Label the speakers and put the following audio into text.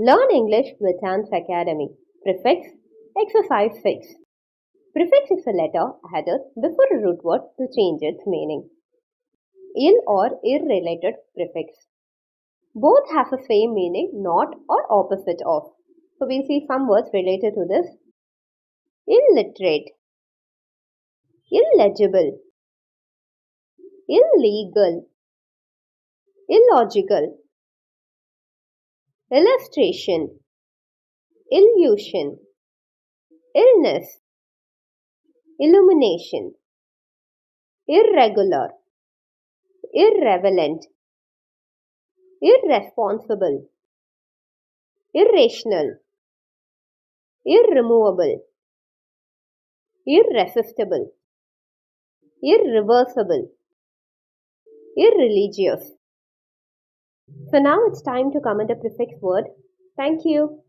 Speaker 1: Learn English with Anne's Academy. Prefix Exercise 6. Prefix is a letter added before a root word to change its meaning. Ill or irrelated prefix. Both have the same meaning, not or opposite of. So we see some words related to this. Illiterate, illegible, illegal, illogical, illustration, illusion, illness, illumination, irregular, irrelevant, irresponsible, irrational, irremovable, irresistible, irreversible, irreligious. So now it's time to comment a prefix word. Thank you.